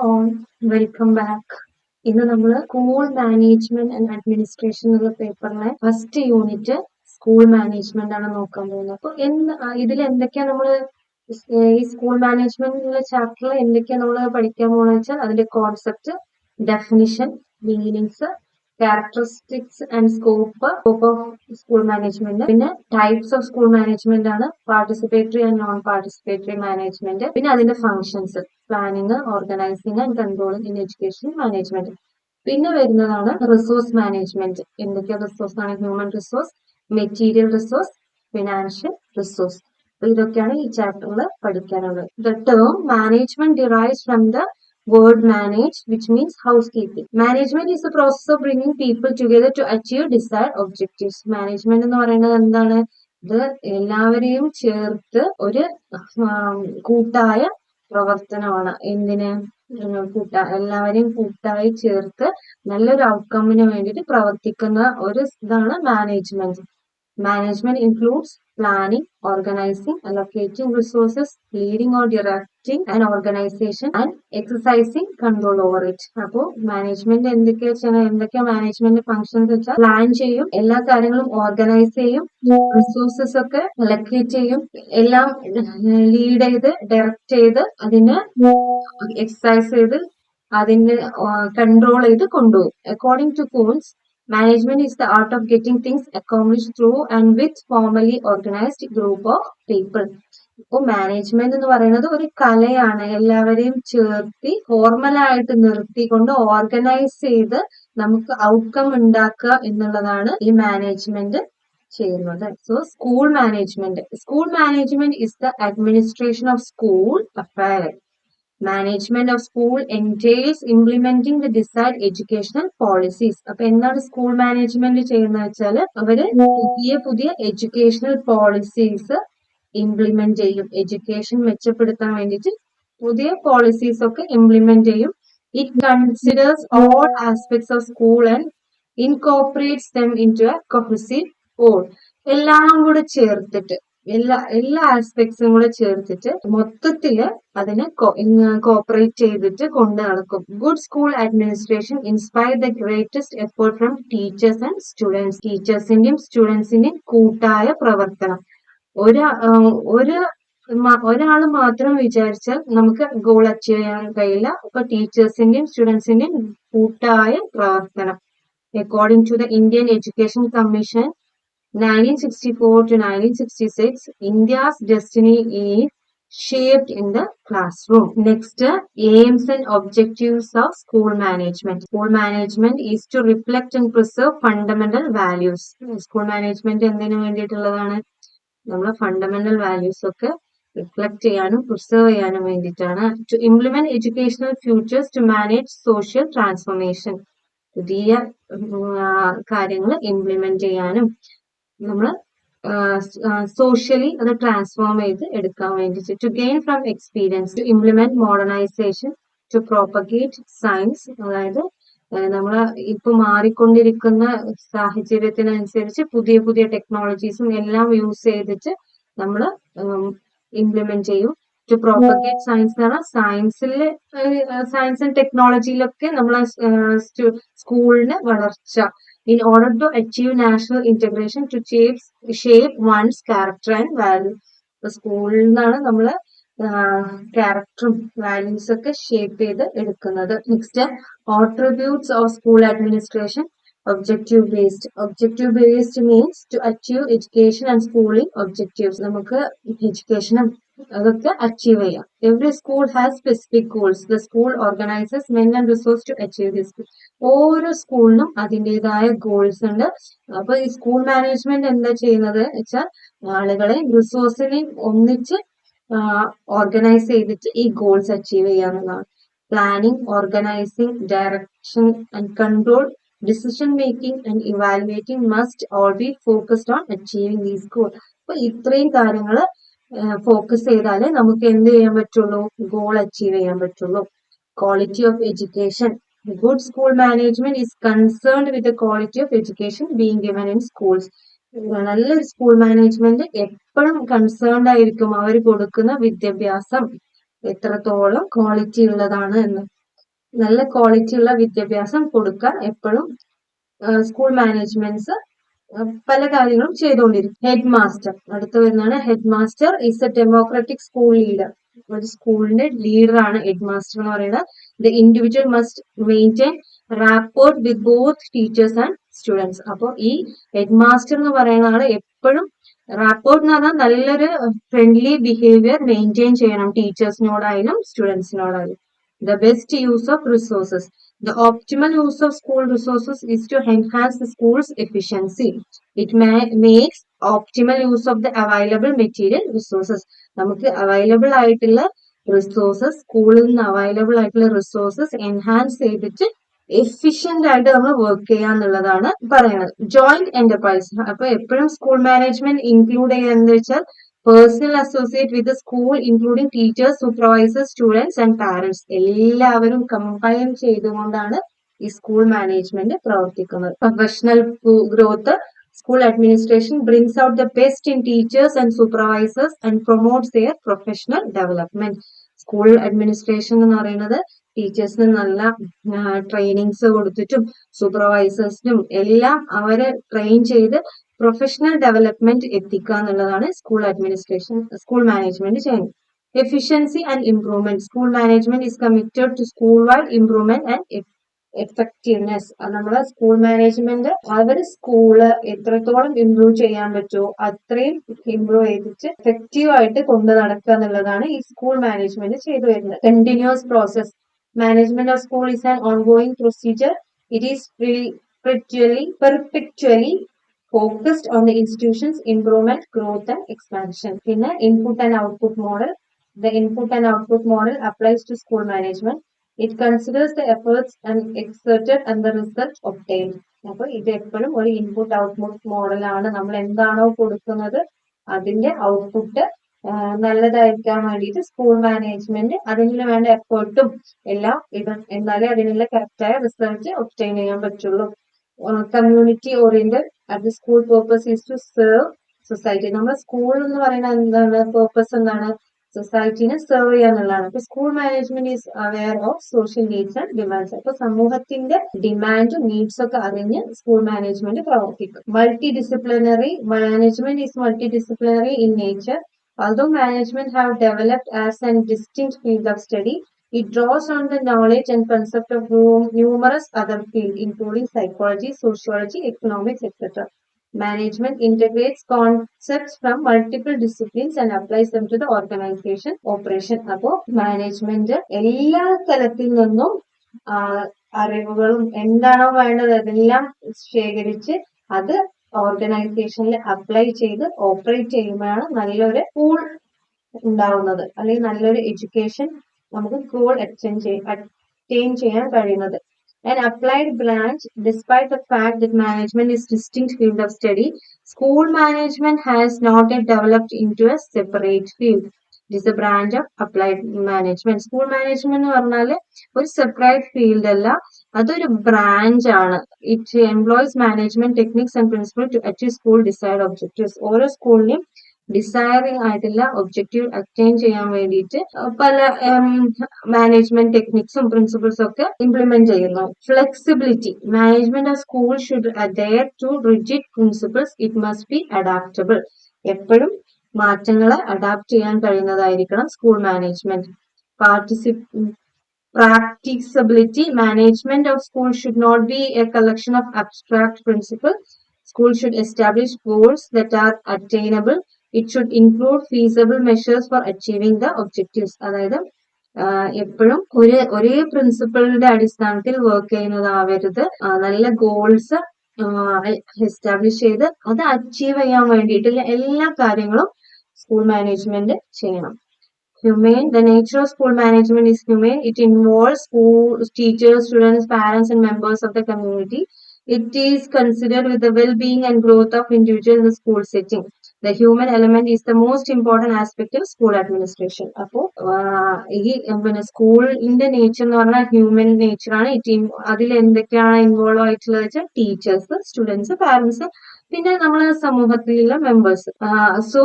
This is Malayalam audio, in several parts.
All welcome back. ഇന്ന് നമ്മൾ സ്കൂൾ മാനേജ്മെന്റ് ആൻഡ് അഡ്മിനിസ്ട്രേഷൻ എന്നുള്ള പേപ്പറിലെ ഫസ്റ്റ് യൂണിറ്റ് സ്കൂൾ മാനേജ്മെന്റ് ആണ് നോക്കാൻ പോകുന്നത്. അപ്പൊ ഇതിൽ എന്തൊക്കെയാ നമ്മൾ ഈ സ്കൂൾ മാനേജ്മെന്റ് എന്നുള്ള ചാപ്റ്ററിൽ എന്തൊക്കെയാ നമ്മൾ പഠിക്കാൻ പോകുന്നത് വെച്ചാൽ അതിന്റെ concept, definition, meanings, characteristics and scope of school management, പിന്നെ ടൈപ്സ് ഓഫ് സ്കൂൾ മാനേജ്മെന്റ് ആണ്, participatory and non participatory management, പിന്നെ അതിന്റെ functions, planning, organising and controlling in education management. പിന്നെ വരുന്നതാണ് റിസോഴ്സ് മാനേജ്മെന്റ്. എന്തൊക്കെയാ റിസോഴ്സ് ആണ്? Human resource, material resource, financial resource. ഇതൊക്കെയാണ് ഈ ചാപ്റ്ററിൽ പഠിക്കാനുള്ളത്. The term management derives from the word manage, which means housekeeping. Management is the process of bringing people together to achieve desired objectives. Management എന്ന് പറയുന്നത് എന്താണ്? ഇത് എല്ലാവരെയും ചേർത്ത് ഒരു കൂട്ടായ പ്രവർത്തനമാണ്. എന്തിന്? എല്ലാവരെയും കൂട്ടായി ചേർത്ത് നല്ലൊരു ഔട്ട്കമ്മിന് വേണ്ടിയിട്ട് പ്രവർത്തിക്കുന്ന ഒരു ഇതാണ് management. Management includes planning, organizing, allocating resources, leading or directing an organization, and exercising control over it. അപ്പോൾ മാനേജ്മെന്റ് എന്തൊക്കെയാ മാനേജ്മെന്റ് ഫങ്ഷൻസ് വെച്ചാൽ പ്ലാൻ ചെയ്യും, എല്ലാ കാര്യങ്ങളും ഓർഗനൈസ് ചെയ്യും, റിസോഴ്സസ് ഒക്കെ അലക്കേറ്റ് ചെയ്യും, എല്ലാം ലീഡ് ചെയ്ത് ഡയറക്റ്റ് ചെയ്ത് അതിനെ എക്സസൈസ് ചെയ്ത് അതിനെ കൺട്രോൾ ചെയ്ത് കൊണ്ടുപോകും. According to Koontz, management is the art of getting things accomplished through and with formally organized group of people. ഇപ്പോൾ മാനേജ്മെന്റ് എന്ന് പറയുന്നത് ഒരു കലയാണ്. എല്ലാവരെയും ചേർത്തി ഫോർമലായിട്ട് നിർത്തിക്കൊണ്ട് ഓർഗനൈസ് ചെയ്ത് നമുക്ക് ഔട്ട്കം ഉണ്ടാക്കുക എന്നുള്ളതാണ് ഈ മാനേജ്മെന്റ് ചെയ്യുന്നത്. So school management is the administration of school affair. Management of school entails implementing the desired educational policies. അപ്പൊ എന്താണ് സ്കൂൾ മാനേജ്മെന്റ് ചെയ്യുന്നത് വെച്ചാൽ അവര് പുതിയ എഡ്യൂക്കേഷണൽ പോളിസീസ് ഇംപ്ലിമെന്റ് ചെയ്യും. എഡ്യൂക്കേഷൻ മെച്ചപ്പെടുത്താൻ വേണ്ടിയിട്ട് പുതിയ പോളിസീസ് ഒക്കെ ഇംപ്ലിമെന്റ് ചെയ്യും. It considers all aspects of school and incorporates them into a cohesive whole. എല്ലാം കൂടെ ചേർത്തിട്ട് എല്ലാ ആസ്പെക്ട്സും കൂടെ ചേർത്തിട്ട് മൊത്തത്തില് അതിനെ കോപ്പറേറ്റ് ചെയ്തിട്ട് കൊണ്ടു നടക്കും. Good school administration inspire the greatest effort from teachers and students. ടീച്ചേഴ്സിന്റെയും സ്റ്റുഡൻസിന്റെയും കൂട്ടായ പ്രവർത്തനം. ഒരാൾ മാത്രം വിചാരിച്ചാൽ നമുക്ക് ഗോൾ അച്ചീവ് ചെയ്യാൻ കഴിയില്ല. അപ്പൊ ടീച്ചേഴ്സിന്റെയും സ്റ്റുഡൻസിന്റെയും കൂട്ടായ പ്രവർത്തനം. According to the Indian education commission 1964 to 1966, India's destiny is shaped in the classroom. Next, aims and objectives of school management. School management is to reflect and preserve fundamental values. School management എന്തിനു വേണ്ടിയിട്ടുള്ളതാണ്? നമ്മളെ ഫണ്ടമെന്റൽ വാല്യൂസ് ഒക്കെ റിഫ്ലക്ട് ചെയ്യാനും പ്രിസർവ് ചെയ്യാനും വേണ്ടിയിട്ടാണ്. To implement educational futures to manage social transformation. പുതിയ കാര്യങ്ങൾ ഇംപ്ലിമെന്റ് ചെയ്യാനും നമ്മൾ സോഷ്യലി അത് ട്രാൻസ്ഫോം ചെയ്ത് എടുക്കാൻ വേണ്ടിയിട്ട്. To gain from experience, to implement modernisation, to propagate science. അതായത് നമ്മൾ ഇപ്പൊ മാറിക്കൊണ്ടിരിക്കുന്ന സാഹചര്യത്തിനനുസരിച്ച് പുതിയ ടെക്നോളജീസും എല്ലാം യൂസ് ചെയ്തിട്ട് നമ്മൾ ഇംപ്ലിമെന്റ് ചെയ്യും. ടു പ്രോപ്പഗേറ്റ് സയൻസ് എന്ന് പറഞ്ഞാൽ സയൻസ് ആൻഡ് ടെക്നോളജിയിലൊക്കെ നമ്മളെ സ്കൂളിന് വളർച്ച. In order to achieve national integration, to shape one's character and value. ഇപ്പൊ സ്കൂളിൽ നിന്നാണ് നമ്മള് ക്യാരക്ടറും വാല്യൂസ് ഒക്കെ ഷേപ്പ് ചെയ്ത് എടുക്കുന്നത്. Next, attributes of school administration. Objective based means to achieve education and schooling objectives. നമുക്ക് എഡ്യൂക്കേഷനും അതൊക്കെ അച്ചീവ് ചെയ്യാം. Every school has specific goals. The school organizes men and resources to achieve this. ഓരോ സ്കൂളിനും അതിൻ്റെതായ ഗോൾസ് ഉണ്ട്. അപ്പൊ ഈ സ്കൂൾ മാനേജ്മെന്റ് എന്താ ചെയ്യുന്നത് വെച്ചാൽ ആളുകളെ റിസോഴ്സിനെയും ഒന്നിച്ച് ഓർഗനൈസ് ചെയ്തിട്ട് ഈ ഗോൾസ് അച്ചീവ് ചെയ്യാവുന്നതാണ്. Planning, organising, direction and control, decision making and evaluating must all be focused on achieving these goals. അപ്പൊ ഇത്രയും കാര്യങ്ങൾ ഫോക്കസ് ചെയ്താലേ നമുക്ക് എന്ത് ചെയ്യാൻ പറ്റുള്ളൂ? ഗോൾ അച്ചീവ് ചെയ്യാൻ പറ്റുള്ളൂ. Quality of education. Good school management is concerned with the quality of education being given in schools. നല്ലൊരു സ്കൂൾ മാനേജ്മെന്റ് എപ്പോഴും കൺസേൺഡ് ആയിരിക്കും അവർ കൊടുക്കുന്ന വിദ്യാഭ്യാസം എത്രത്തോളം ക്വാളിറ്റി ഉള്ളതാണ് എന്ന്. നല്ല ക്വാളിറ്റിയുള്ള വിദ്യാഭ്യാസം കൊടുക്കാൻ എപ്പോഴും സ്കൂൾ മാനേജ്മെന്റ്സ് പല കാര്യങ്ങളും ചെയ്തുകൊണ്ടിരിക്കും. ഹെഡ് മാസ്റ്റർ അടുത്ത് വരുന്നതാണ്. Head master is A democratic school leader. ഒരു സ്കൂളിന്റെ ലീഡറാണ് ഹെഡ് മാസ്റ്റർ എന്ന് പറയുന്നത്. The individual must maintain rapport with both teachers and students. അപ്പോൾ ഈ ഹെഡ് മാസ്റ്റർ എന്ന് പറയുന്ന ആള് എപ്പോഴും റാപ്പോർട്ട് എന്ന് പറഞ്ഞാൽ നല്ലൊരു ഫ്രണ്ട്ലി ബിഹേവിയർ മെയിൻറ്റെയിൻ ചെയ്യണം ടീച്ചേഴ്സിനോടായാലും സ്റ്റുഡൻസിനോടായാലും. The best use of resources. The optimal use of school resources is to enhance the school's efficiency. It makes optimal use of the available material resources. നമുക്ക് അവൈലബിൾ ആയിട്ടുള്ള റിസോഴ്സസ്, സ്കൂളിൽ നിന്ന് അവൈലബിൾ ആയിട്ടുള്ള റിസോഴ്സസ് എൻഹാൻസ് ചെയ്തിട്ട് എഫിഷ്യന്റ് ആയിട്ട് നമ്മൾ വർക്ക് ചെയ്യുക എന്നുള്ളതാണ് പറയുന്നത്. Joint enterprise. അപ്പൊ എപ്പോഴും സ്കൂൾ മാനേജ്മെന്റ് ഇൻക്ലൂഡ് ചെയ്യുന്നത് വെച്ചാൽ personal associate with school including teachers, supervisors, students and parents എല്ലാവരും കമ്പൈൻ ചെയ്തുകൊണ്ടാണ് ഈ സ്കൂൾ മാനേജ്മെന്റ് പ്രവർത്തിക്കുന്നത്. Professional growth. School administration brings out the best in teachers and supervisors and promotes their professional development. School administration എന്ന് പറയുന്നത് ടീച്ചേഴ്സിന് നല്ല ട്രെയിനിങ്സ് കൊടുത്തിട്ടും സൂപ്പർവൈസേഴ്സിനും എല്ലാം അവരെ ട്രെയിൻ ചെയ്ത് പ്രൊഫഷണൽ ഡെവലപ്മെന്റ് എത്തിക്കുക എന്നുള്ളതാണ് സ്കൂൾ അഡ്മിനിസ്ട്രേഷൻ, സ്കൂൾ മാനേജ്മെന്റ് ചെയ്യുന്നത്. Efficiency and improvement. School management is committed to school wide improvement and effectiveness. നമ്മുടെ സ്കൂൾ മാനേജ്മെന്റ് അവർ സ്കൂള് എത്രത്തോളം ഇംപ്രൂവ് ചെയ്യാൻ പറ്റുമോ അത്രയും ഇംപ്രൂവ് ചെയ്തിട്ട് എഫക്റ്റീവ് ആയിട്ട് കൊണ്ടു നടക്കുക എന്നുള്ളതാണ് ഈ സ്കൂൾ മാനേജ്മെന്റ് ചെയ്തു വരുന്നത്. Continuous process. Management of school is an ongoing procedure. It is perpetually focused on the institution's improvement, growth and expansion. പിന്നെ input and output model. The input and output model applies to school management. It considers the efforts and exerted and the result obtained. അപ്പൊ ഇത് എപ്പോഴും ഒരു ഇൻപുട്ട് ഔട്ട്പുട്ട് മോഡലാണ്. നമ്മൾ എന്താണോ കൊടുക്കുന്നത് അതിന്റെ ഔട്ട്പുട്ട് നല്ലതായിരിക്കാൻ വേണ്ടിയിട്ട് സ്കൂൾ മാനേജ്മെന്റ് അതിന് വേണ്ട എഫേർട്ടും എല്ലാം ഇടും. എന്നാലേ അതിനുള്ള കറക്റ്റായ റിസൾട്ട് ഒബ്റ്റെയിൻ ചെയ്യാൻ പറ്റുള്ളൂ. Community oriented. At the school purpose is to serve society. നമ്മുടെ സ്കൂൾ എന്ന് പറയുന്നത് എന്താണ്, പേർപ്പസ് എന്താണ്, സൊസൈറ്റിനെ സെർവ് ചെയ്യുക എന്നുള്ളതാണ്. അപ്പൊ school management is aware of social needs and demands. അപ്പൊ സമൂഹത്തിന്റെ ഡിമാൻഡും നീഡ്സ് ഒക്കെ അറിഞ്ഞ് സ്കൂൾ മാനേജ്മെന്റ് പ്രവർത്തിക്കും. Multi disciplinary. Management is multi disciplinary in nature. Although management have developed as a distinct field of study, it draws on the knowledge and concept of numerous other fields, including psychology, sociology, economics, etc. Management integrates concepts from multiple disciplines and applies them to the organization operation. അപ്പോൾ മാനേജ്മെന്റ് എല്ലാ തലത്തിൽ നിന്നും അറിവുകളും എന്താണോ വേണ്ടത് അതെല്ലാം ശേഖരിച്ച് അത് ഓർഗനൈസേഷനിൽ അപ്ലൈ ചെയ്ത് ഓപ്പറേറ്റ് ചെയ്യുമ്പോഴാണ് നല്ലൊരു സ്കൂൾ ഉണ്ടാവുന്നത്, അല്ലെങ്കിൽ നല്ലൊരു എഡ്യൂക്കേഷൻ നമുക്ക് സ്കൂൾ അറ്റൈൻ ചെയ്യാൻ കഴിയുന്നത്. An applied branch. Despite the fact that management is a distinct field of study, school management has not yet developed into a separate field. It is a branch of applied management. School management എന്ന് പറഞ്ഞാൽ ഒരു സെപ്പറേറ്റ് ഫീൽഡ് അല്ല, അതൊരു ബ്രാഞ്ച് ആണ്. It employs management techniques and principle to achieve school desired objectives. ഓരോ സ്കൂളിനെയും ഡിസൈറിംഗ് ആയിട്ടുള്ള ഒബ്ജക്റ്റീവ് അറ്റൈൻ ചെയ്യാൻ വേണ്ടിയിട്ട് പല മാനേജ്മെന്റ് ടെക്നിക്സും പ്രിൻസിപ്പിൾസും ഒക്കെ ഇംപ്ലിമെന്റ് ചെയ്യുന്നു. Flexibility. Management of school should adhere to rigid principles. It must be adaptable. എപ്പോഴും മാറ്റങ്ങളെ അഡാപ്റ്റ് ചെയ്യാൻ കഴിയുന്നതായിരിക്കണം school management. Practicability. Management of school should not be a collection of abstract principles. School should establish goals that are attainable. It should include feasible measures for achieving the objectives. അതായത് എപ്പോഴും ഒരേ പ്രിൻസിപ്പിളിന്റെ അടിസ്ഥാനത്തിൽ വർക്ക് ചെയ്യുന്നതാവരുത്. നല്ല ഗോൾസ് എസ്റ്റാബ്ലിഷ് ചെയ്ത് അത് അച്ചീവ് ചെയ്യാൻ വേണ്ടിയിട്ടുള്ള എല്ലാ കാര്യങ്ങളും സ്കൂൾ മാനേജ്മെന്റ് ചെയ്യണം. Humane. The nature of school management is humane. It involves school teachers, students, parents, and members of the community. It is considered with the well-being and growth of individuals in the school setting. The human element is the most important aspect of school administration. അപ്പോൾ ഈ സ്കൂളിന്റെ നേച്ചർ എന്ന് പറഞ്ഞാൽ ഹ്യൂമൻ നേച്ചർ ആണ്. അതിൽ എന്തൊക്കെയാണ് ഇൻവോൾവ് ആയിട്ടുള്ളത് വെച്ചാൽ ടീച്ചേഴ്സ്, സ്റ്റുഡൻസ്, പാരന്റ്സ്, പിന്നെ നമ്മളെ സമൂഹത്തിലുള്ള members. So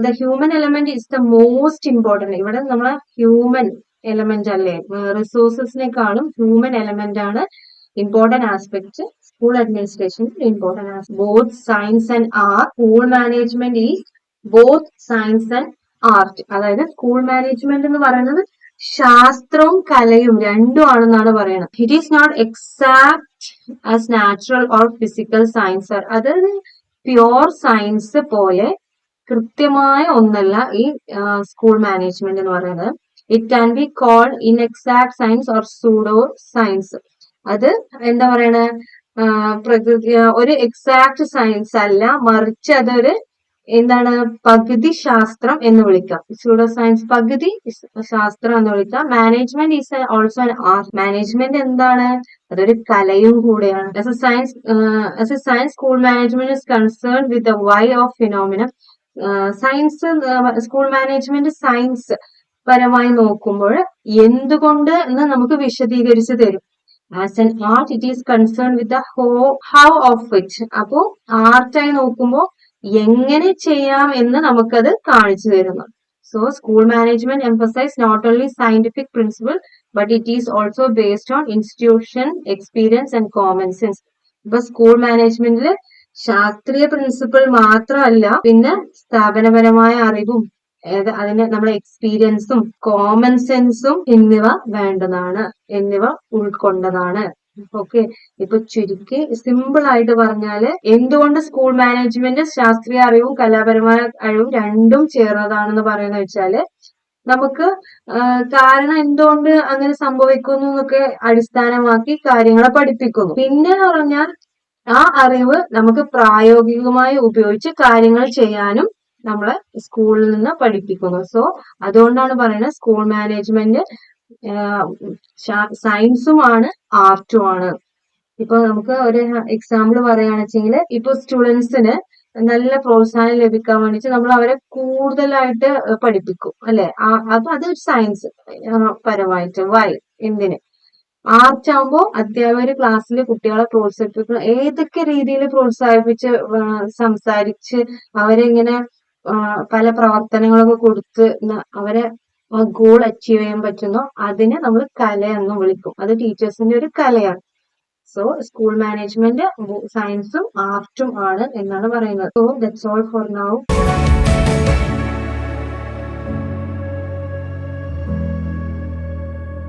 the human element is the most important. ഇവിടെ നമ്മളെ ഹ്യൂമൻ എലമെന്റ് അല്ലേ? റിസോഴ്സസിനെക്കാളും ഹ്യൂമൻ എലമെന്റ് ആണ് important aspect school administration important aspect both science and art school management is both science and art. അതായത് സ്കൂൾ മാനേജ്മെന്റ് എന്ന് പറയുന്നത് ശാസ്ത്രവും കലയും രണ്ടും ആണെന്നാണ് പറയുന്നത്. It is not exact as natural or physical science. അതായത് പ്യോർ സയൻസ് പോലെ കൃത്യമായ ഒന്നല്ല ഈ സ്കൂൾ മാനേജ്മെന്റ് എന്ന് പറയുന്നത്. It can be called inexact science or pseudo science. അത് എന്താ പറയണ പ്രകൃതി ഒരു എക്സാക്ട് സയൻസ് അല്ല, മറിച്ച് അതൊരു എന്താണ് പകുതി ശാസ്ത്രം എന്ന് വിളിക്കാം. സ്യൂഡോ സയൻസ് പകുതി ശാസ്ത്രം എന്ന് വിളിക്കാം. Management is also an art. Management എന്താണ്? അതൊരു കലയും കൂടെയാണ്. As a science school management is concern with the why of phenomena. Science school management science പരമായി നോക്കുമ്പോൾ എന്തുകൊണ്ട് എന്ന് നമുക്ക് വിശദീകരിച്ചു തരും. As an art it is concern with the how of it. അപ്പോ ആർട്ടായി നോക്കുമ്പോൾ എങ്ങനെ ചെയ്യാം എന്ന് നമുക്കത് കാണിച്ചു തരുന്നു. So school management emphasise not only scientific principle but it is also based on institution experience and common sense. ഇപ്പൊ സ്കൂൾ മാനേജ്മെന്റിൽ ശാസ്ത്രീയ പ്രിൻസിപ്പിൾ മാത്രമല്ല, പിന്നെ സ്ഥാപനപരമായ അറിവും അതിന് നമ്മുടെ എക്സ്പീരിയൻസും കോമൺ സെൻസും എന്നിവ ഉൾക്കൊണ്ടതാണ്. ഓക്കെ, ഇപ്പൊ ചുരുക്കി സിമ്പിൾ ആയിട്ട് പറഞ്ഞാല് എന്തുകൊണ്ട് സ്കൂൾ മാനേജ്മെന്റ് ശാസ്ത്രീയ അറിവും കലാപരമായ അറിവും രണ്ടും ചേർന്നതാണെന്ന് പറയുന്ന വെച്ചാല് നമുക്ക് കാരണം എന്തുകൊണ്ട് അങ്ങനെ സംഭവിക്കുന്നു എന്നൊക്കെ അടിസ്ഥാനമാക്കി കാര്യങ്ങളെ പഠിപ്പിക്കുന്നു. പിന്നെ പറഞ്ഞാൽ ആ അറിവ് നമുക്ക് പ്രായോഗികമായി ഉപയോഗിച്ച് കാര്യങ്ങൾ ചെയ്യാനും നമ്മളെ സ്കൂളിൽ നിന്ന് പഠിപ്പിക്കുന്നു. സോ അതുകൊണ്ടാണ് പറയുന്നത് സ്കൂൾ മാനേജ്മെന്റ് സയൻസുമാണ് ആർട്ടുമാണ്. ഇപ്പൊ നമുക്ക് ഒരു എക്സാമ്പിൾ പറയുകയാണെന്ന് വെച്ചെങ്കിൽ ഇപ്പൊ സ്റ്റുഡൻസിന് നല്ല പ്രോത്സാഹനം ലഭിക്കാൻ വേണ്ടിയിട്ട് നമ്മൾ അവരെ കൂടുതലായിട്ട് പഠിപ്പിക്കും അല്ലെ? അപ്പൊ അത് സയൻസ് പരമായിട്ട് വൈ എന്തിന്. ആർട്ട് ആകുമ്പോൾ അധ്യാപകര് ക്ലാസ്സിൽ കുട്ടികളെ പ്രോത്സാഹിപ്പിക്കുന്ന ഏതൊക്കെ രീതിയിൽ പ്രോത്സാഹിപ്പിച്ച് സംസാരിച്ച് അവരെ ഇങ്ങനെ പല പ്രവർത്തനങ്ങളൊക്കെ കൊടുത്ത് അവരെ ഗോൾ അച്ചീവ് ചെയ്യാൻ പറ്റുന്നോ അതിനെ നമ്മൾ കല എന്ന് വിളിക്കും. അത് ടീച്ചേഴ്സിന്റെ ഒരു കലയാണ്. സോ സ്കൂൾ മാനേജ്മെന്റ് സയൻസും ആർട്ടും ആണ് എന്നാണ് പറയുന്നത്. So that's all for now.